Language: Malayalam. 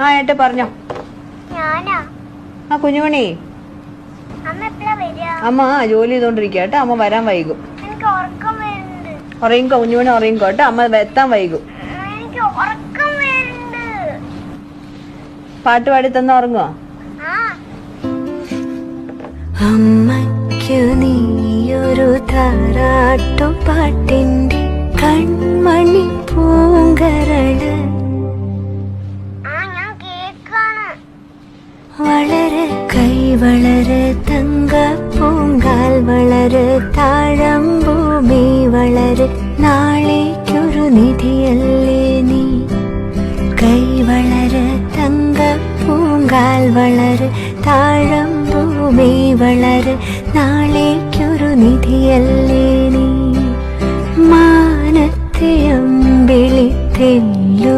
ആ ഏട്ടെ പറഞ്ഞോ. ആ കുഞ്ഞുമണി, അമ്മ ജോലി ചെയ്തോണ്ടിരിക്കുക കേട്ടോ. അമ്മ വരാൻ വൈകും. ഉറങ്ങിക്കോ കുഞ്ഞുമണി, ഉറങ്ങിക്കോ കേട്ടോ. അമ്മ എത്താൻ വൈകും. പാട്ട് പാടി തന്ന ഉറങ്ങോ? അമ്മയ്ക്കു നീയൊരു താരാട്ടും പാട്ടിന്റെ കൺമണി പൂങ്കരള് വളര് കൈ വളര് തങ്ക പൂങ്കാൽ വളര് താഴമ്പൂമി വളര് നാളേക്കൊരു നിധിയല്ലേ നീ. കൈ വളര് തങ്ക പൂങ്കാൽ വളര് താഴമ്പൂമി വളര് നാളേക്കൊരു നിധിയല്ലേ നീ. മാനത്തെ അമ്പിളി തെല്ലു